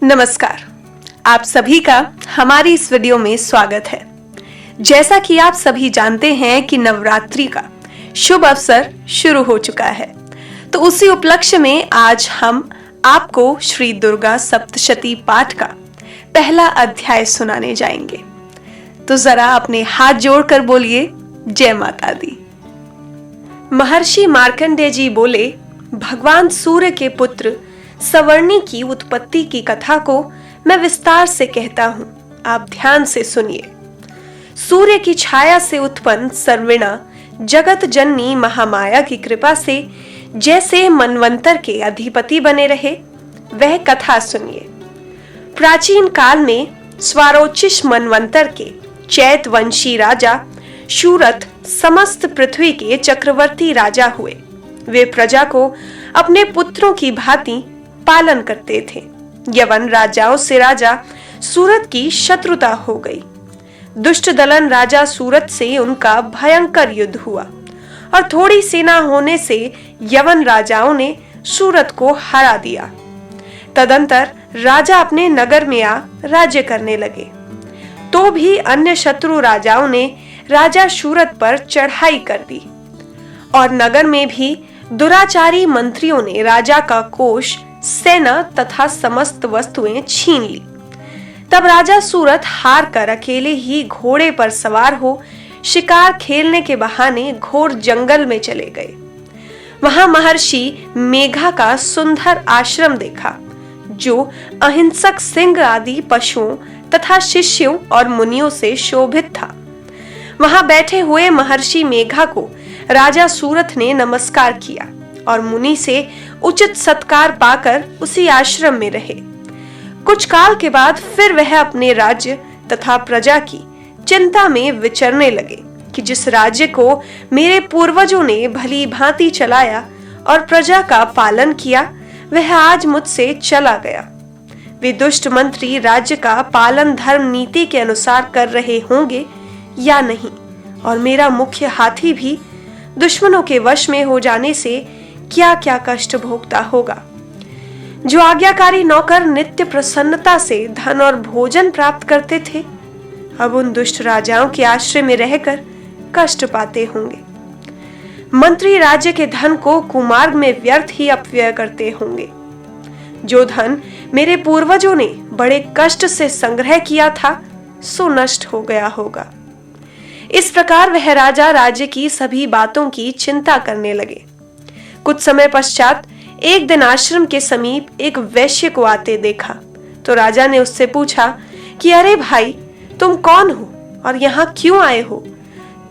नमस्कार, आप सभी का हमारी इस वीडियो में स्वागत है। जैसा कि आप सभी जानते हैं कि नवरात्रि का शुभ अवसर शुरू हो चुका है, तो उसी उपलक्ष्य में आज हम आपको श्री दुर्गा सप्तशती पाठ का पहला अध्याय सुनाने जाएंगे। तो जरा अपने हाथ जोड़कर बोलिए जय माता दी। महर्षि मार्कंडेय जी बोले, भगवान सूर्य के पुत्र सवर्णी की उत्पत्ति की कथा को मैं विस्तार से कहता हूं, आप ध्यान से सुनिए। सूर्य की छाया से उत्पन्न सर्विणा जगत जननी महामाया की कृपा से जैसे मनवंतर के अधिपति बने रहे, वह कथा सुनिए। प्राचीन काल में स्वारोचिष मनवंतर के चैतवंशी राजा शूरथ समस्त पृथ्वी के चक्रवर्ती राजा हुए। वे प्रजा को अपने पुत्रों की भांति पालन करते थे। यवन राजाओं से राजा सूरत की शत्रुता हो गई। दुष्ट दलन राजा सूरत से उनका भयंकर युद्ध हुआ और थोड़ी सेना होने से यवन राजाओं ने सूरत को हरा दिया। तदंतर राजा अपने नगर में आ राज्य करने लगे, तो भी अन्य शत्रु राजाओं ने राजा सूरत पर चढ़ाई कर दी और नगर में भी दुराचारी मंत्रियों ने राजा का कोष, सेना तथा समस्त वस्तुएं छीन ली। तब राजा सूरत हार कर अकेले ही घोड़े पर सवार हो शिकार खेलने के बहाने घोर जंगल में चले गए। वहां महर्षि मेघा का सुंदर आश्रम देखा, जो अहिंसक सिंह आदि पशुओं तथा शिष्यों और मुनियों से शोभित था। वहां बैठे हुए महर्षि मेघा को राजा सूरत ने नमस्कार किया और मुनि से उचित सत्कार पाकर उसी आश्रम में रहे। कुछ काल के बाद फिर वह अपने राज्य तथा प्रजा की चिंता में विचरने लगे कि जिस राज्य को मेरे पूर्वजों ने भली भांति चलाया और प्रजा का पालन किया, वह आज मुझसे चला गया। वे दुष्ट मंत्री राज्य का पालन धर्म नीति के अनुसार कर रहे होंगे या नहीं, और मेरा मुख्य हाथी भी दुश्मनों के वश में हो जाने से क्या क्या कष्ट भोगता होगा। जो आज्ञाकारी नौकर नित्य प्रसन्नता से धन और भोजन प्राप्त करते थे, अब उन दुष्ट राजाओं के आश्रय में रहकर कष्ट पाते होंगे। मंत्री राज्य के धन को कुमार्ग में व्यर्थ ही अपव्यय करते होंगे। जो धन मेरे पूर्वजों ने बड़े कष्ट से संग्रह किया था, सो नष्ट हो गया होगा। इस प्रकार वह राजा राज्य की सभी बातों की चिंता करने लगे। कुछ समय पश्चात एक दिन आश्रम के समीप एक वैश्य को आते देखा, तो राजा ने उससे पूछा कि अरे भाई, तुम कौन हो और यहाँ क्यों आए हो?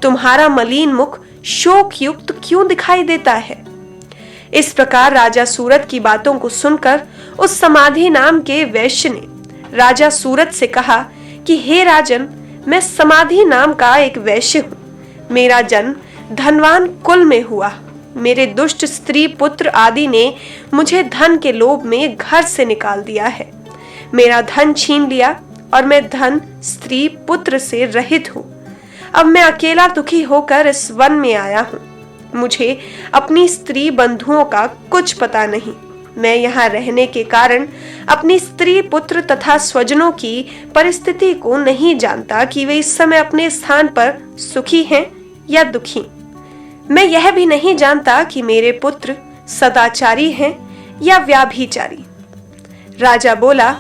तुम्हारा मलिन मुख शोक युक्त क्यों दिखाई देता है? इस प्रकार राजा सूरत की बातों को सुनकर उस समाधि नाम के वैश्य ने राजा सूरत से कहा कि हे राजन, मैं समाधि नाम का एक वैश्य हूँ। मेरा जन्म धनवान कुल में हुआ। मेरे दुष्ट स्त्री पुत्र आदि ने मुझे धन के लोभ में घर से निकाल दिया है। मेरा धन छीन लिया और मैं धन, स्त्री, पुत्र से रहित हूँ। अब मैं अकेला दुखी होकर इस वन में आया हूँ। मुझे अपनी स्त्री बंधुओं का कुछ पता नहीं। मैं यहाँ रहने के कारण अपनी स्त्री, पुत्र तथा स्वजनों की परिस्थिति को नहीं जानता कि वे इस समय अपने स्थान पर सुखी हैं या दुखी। मैं यह भी नहीं जानता कि मेरे पुत्र सदाचारी हैं या व्याभिचारी। राजा बोला,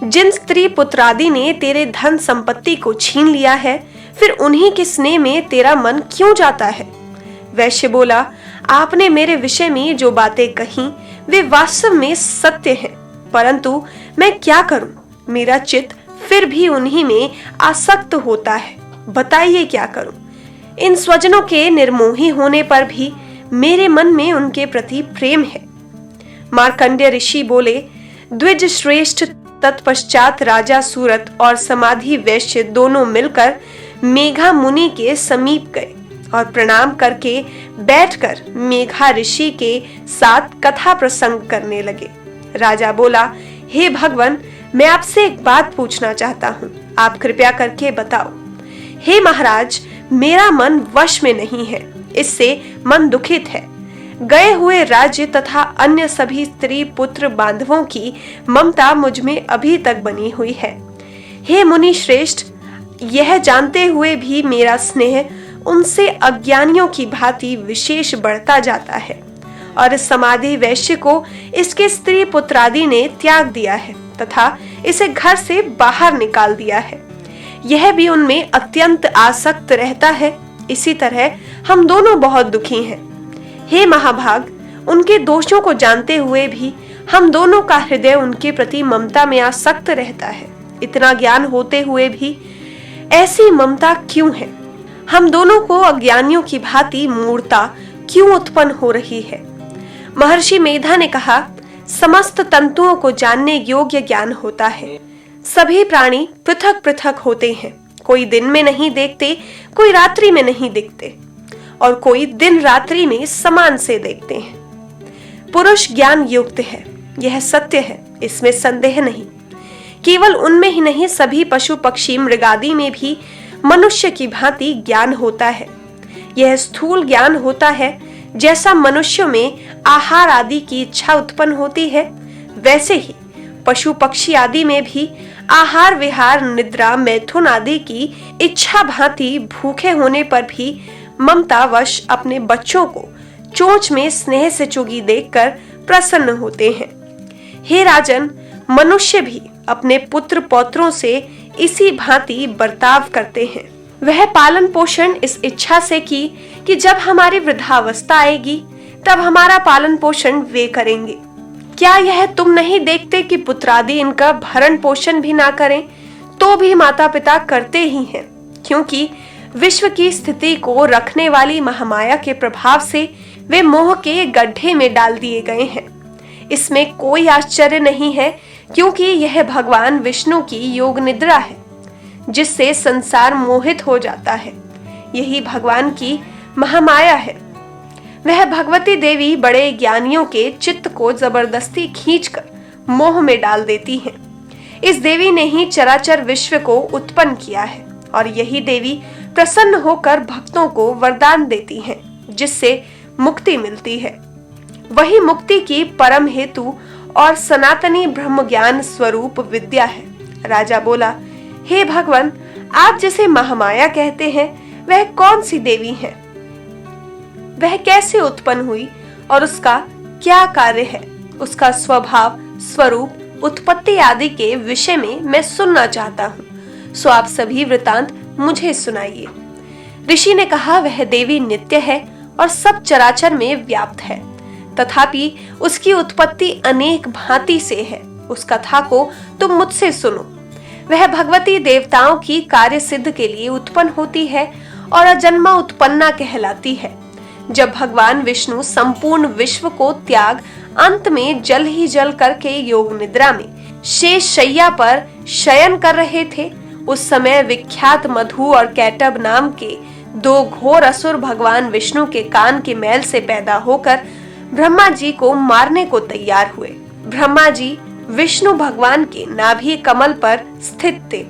जिन स्त्री पुत्रादि ने तेरे धन संपत्ति को छीन लिया है, फिर उन्हीं के स्नेह में तेरा मन क्यों जाता है? वैश्य बोला, आपने मेरे विषय में जो बातें कही वे वास्तव में सत्य हैं, परंतु मैं क्या करूं? मेरा चित्त फिर भी उन्हीं में आसक्त होता है। बताइए क्या करूं? इन स्वजनों के निर्मोही होने पर भी मेरे मन में उनके प्रति प्रेम है। मार्कंडेय ऋषि बोले, द्विज श्रेष्ठ तत्पश्चात राजा सूरत और समाधि वैश्य दोनों मिलकर मेघा मुनि के समीप गए और प्रणाम करके बैठकर मेघा ऋषि के साथ कथा प्रसंग करने लगे। राजा बोला, हे भगवान, मैं आपसे एक बात पूछना चाहता हूँ, आप कृपया करके बताओ। हे महाराज, मेरा मन वश में नहीं है, इससे मन दुखित है। गए हुए राज्य तथा अन्य सभी स्त्री पुत्र बांधवों की ममता मुझ में अभी तक बनी हुई है। हे मुनि श्रेष्ठ, यह जानते हुए भी मेरा स्नेह उनसे अज्ञानियों की भांति विशेष बढ़ता जाता है और इस समाधि वैश्य को इसके स्त्री पुत्रादि ने त्याग दिया है तथा इसे घर से बाहर निकाल दिया है। यह भी उनमें अत्यंत आसक्त रहता है। इसी तरह हम दोनों बहुत दुखी हैं। हे महाभाग, उनके दोषों को जानते हुए भी हम दोनों का हृदय उनके प्रति ममता में आसक्त रहता है। इतना ज्ञान होते हुए भी ऐसी ममता क्यों है? हम दोनों को अज्ञानियों की भांति मूढ़ता क्यों उत्पन्न हो रही है? महर्षि मेधा ने कहा, समस्त तंतुओं को जानने योग्य ज्ञान होता है। सभी प्राणी पृथक पृथक होते हैं। कोई दिन में नहीं देखते, कोई रात्रि में नहीं दिखते और कोई दिन रात्रि में समान से देखते हैं। पुरुष ज्ञान युक्त है, यह सत्य है, इसमें संदेह नहीं। केवल उनमें ही नहीं, सभी पशु पक्षी मृगादि में भी मनुष्य की भांति ज्ञान होता है। यह स्थूल ज्ञान होता है। जैसा मनुष्यों में आहार आदि की इच्छा उत्पन्न होती है, वैसे ही पशु पक्षी आदि में भी आहार विहार निद्रा मैथुन आदि की इच्छा भांति भूखे होने पर भी ममतावश अपने बच्चों को चोंच में स्नेह से चुगी देखकर प्रसन्न होते हैं। हे राजन, मनुष्य भी अपने पुत्र पौत्रों से इसी भांति बर्ताव करते हैं। वह पालन पोषण इस इच्छा से की कि जब हमारी वृद्धावस्था आएगी तब हमारा पालन पोषण वे करेंगे। क्या यह तुम नहीं देखते कि पुत्रादि इनका भरण पोषण भी ना करें तो भी माता पिता करते ही हैं, क्योंकि विश्व की स्थिति को रखने वाली महामाया के प्रभाव से वे मोह के गड्ढे में डाल दिए गए हैं। इसमें कोई आश्चर्य नहीं है, क्योंकि यह भगवान विष्णु की योग निद्रा है जिससे संसार मोहित हो जाता है। यही भगवान की महामाया है। वह भगवती देवी बड़े ज्ञानियों के चित्त को जबरदस्ती खींचकर मोह में डाल देती हैं। इस देवी ने ही चराचर विश्व को उत्पन्न किया है और यही देवी प्रसन्न होकर भक्तों को वरदान देती हैं, जिससे मुक्ति मिलती है। वही मुक्ति की परम हेतु और सनातनी ब्रह्म ज्ञान स्वरूप विद्या है। राजा बोला, हे भगवान, आप जिसे महामाया कहते हैं वह कौन सी देवी है? वह कैसे उत्पन्न हुई और उसका क्या कार्य है? उसका स्वभाव, स्वरूप, उत्पत्ति आदि के विषय में मैं सुनना चाहता हूँ। सो आप सभी वृतांत मुझे सुनाइए। ऋषि ने कहा, वह देवी नित्य है और सब चराचर में व्याप्त है, तथापि उसकी उत्पत्ति अनेक भांति से है। उस कथा को तुम मुझसे सुनो। वह भगवती देवताओं की कार्य सिद्ध के लिए उत्पन्न होती है और अजन्मा उत्पन्ना कहलाती है। जब भगवान विष्णु संपूर्ण विश्व को त्याग अंत में जल ही जल करके योग निद्रा में शेष शैया पर शयन कर रहे थे, उस समय विख्यात मधु और कैटब नाम के दो घोर असुर भगवान विष्णु के कान के मैल से पैदा होकर ब्रह्मा जी को मारने को तैयार हुए। ब्रह्मा जी विष्णु भगवान के नाभि कमल पर स्थित थे।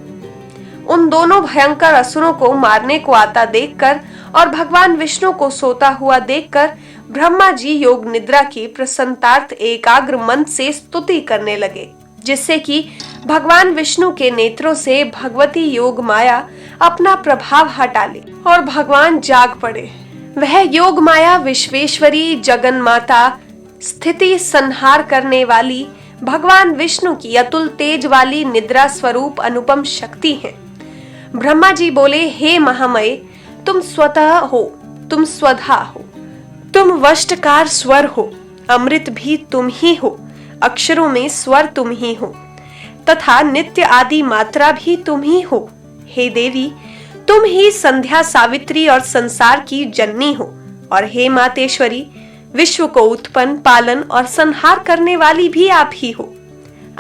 उन दोनों भयंकर असुरों को मारने को आता देखकर और भगवान विष्णु को सोता हुआ देखकर ब्रह्मा जी योग निद्रा की प्रसन्नार्थ एकाग्र मन से स्तुति करने लगे, जिससे कि भगवान विष्णु के नेत्रों से भगवती योग माया अपना प्रभाव हटा ले और भगवान जाग पड़े। वह योग माया विश्वेश्वरी जगन माता, स्थिति संहार करने वाली भगवान विष्णु की अतुल तेज वाली निद्रा स्वरूप अनुपम शक्ति है। ब्रह्मा जी बोले, हे महामय, तुम स्वतः हो, तुम स्वधा हो, तुम वष्टकार स्वर हो, अमृत भी तुम ही हो, अक्षरों में स्वर तुम ही हो, तथा नित्य आदि मात्रा भी तुम ही हो। हे देवी, तुम ही संध्या सावित्री और संसार की जननी हो, और हे मातेश्वरी, विश्व को उत्पन्न पालन और संहार करने वाली भी आप ही हो।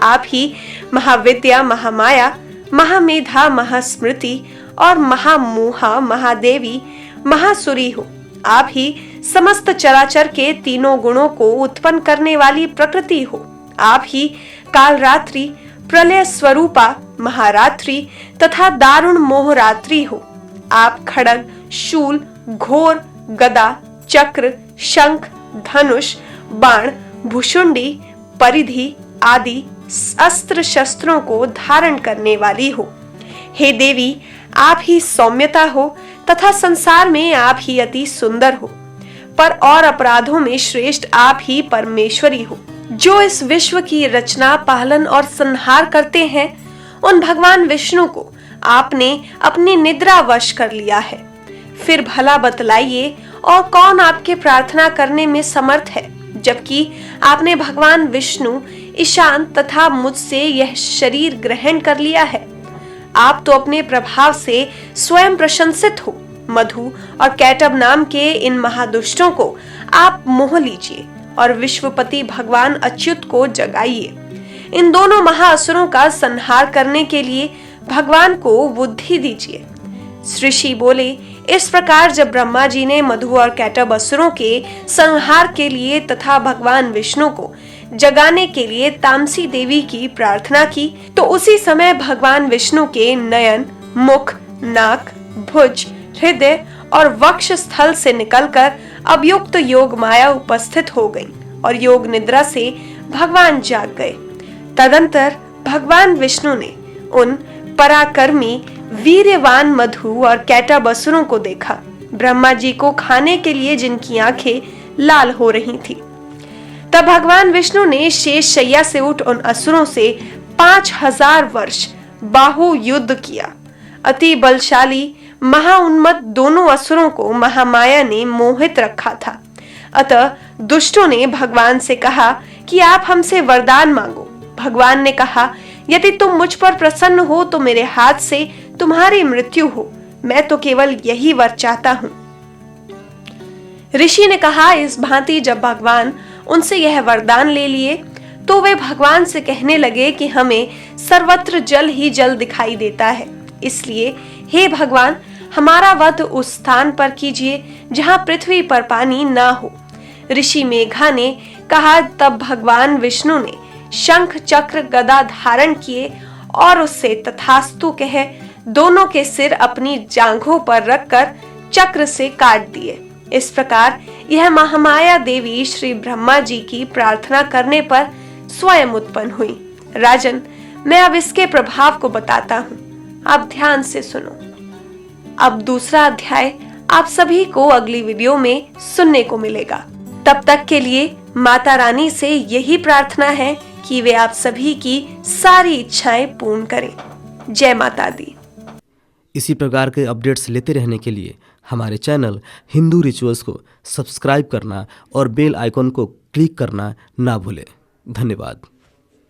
आप ही महाविद्या, महामाया, महामेधा, महास्मृति और महामोहा, महादेवी, महासुरी हो। आप ही समस्त चराचर के तीनों गुणों को उत्पन्न करने वाली प्रकृति हो। आप ही काल रात्रि, प्रलय स्वरूपा महारात्रि तथा दारुण मोहरात्रि हो। आप खड्ग, शूल, घोर, गदा, चक्र, शंख, धनुष, बाण, भुशुंडी, परिधि आदि अस्त्र शस्त्रों को धारण करने वाली हो। हे देवी, आप ही सौम्यता हो तथा संसार में आप ही अति सुंदर हो, पर और अपराधों में श्रेष्ठ आप ही परमेश्वरी हो। जो इस विश्व की रचना, पालन और संहार करते हैं, उन भगवान विष्णु को आपने अपनी निद्रा वश कर लिया है। फिर भला बतलाइए, और कौन आपके प्रार्थना करने में समर्थ है, जबकि आपने भगवान विष्णु, ईशान तथा मुझसे यह शरीर ग्रहण कर लिया है। आप तो अपने प्रभाव से स्वयं प्रशंसित हो। मधु और कैटब नाम के इन महादुष्टों को आप मोह लीजिए और विश्वपति भगवान अच्युत को जगाइए। इन दोनों महाअसुरों का संहार करने के लिए भगवान को बुद्धि दीजिए। ऋषि बोले, इस प्रकार जब ब्रह्मा जी ने मधु और कैटब असुरों के संहार के लिए तथा भगवान विष्णु को जगाने के लिए तामसी देवी की प्रार्थना की, तो उसी समय भगवान विष्णु के नयन, मुख, नाक, भुज, हृदय और वक्ष स्थल से निकलकर अभियुक्त योग माया उपस्थित हो गई और योग निद्रा से भगवान जाग गए। तदंतर भगवान विष्णु ने उन पराक्रमी वीर्यवान मधु और कैटब असुरों को देखा, ब्रह्मा जी को खाने के लिए जिनकी आंखें लाल हो रही थी। तब भगवान विष्णु ने शेष शैया से उठ उन असुरों से 5000 वर्ष बाहु युद्ध किया। अति बलशाली महाउन्मत्त दोनों असुरों को महामाया ने मोहित रखा था। अतः दुष्टों ने भगवान से कहा कि आप हमसे वरदान मांगो। भगवान ने कहा, यदि तुम मुझ पर प्रसन्न हो तो मेरे हाथ से तुम्हारी मृत्यु हो। मैं तो केवल यही वर चाहता हूँ। ऋषि ने कहा, इस भांति जब भगवान उनसे यह वरदान ले लिए तो वे भगवान से कहने लगे कि हमें सर्वत्र जल ही जल दिखाई देता है, इसलिए हे भगवान, हमारा वध उस स्थान पर कीजिए जहाँ पृथ्वी पर पानी ना हो। ऋषि मेघा ने कहा, तब भगवान विष्णु ने शंख, चक्र, गदा धारण किए और उससे तथास्तु कह दोनों के सिर अपनी जांघों पर रखकर चक्र से काट दिए। इस प्रकार यह महामाया देवी श्री ब्रह्मा जी की प्रार्थना करने पर स्वयं उत्पन्न हुई। राजन, मैं अब इसके प्रभाव को बताता हूँ, आप ध्यान से सुनो। अब दूसरा अध्याय आप सभी को अगली वीडियो में सुनने को मिलेगा। तब तक के लिए माता रानी से यही प्रार्थना है कि वे आप सभी की सारी इच्छाएं पूर्ण करें। जय माता दी। इसी प्रकार के अपडेट्स लेते रहने के लिए हमारे चैनल हिंदू रिचुअल्स को सब्सक्राइब करना और बेल आइकॉन को क्लिक करना ना भूलें। धन्यवाद।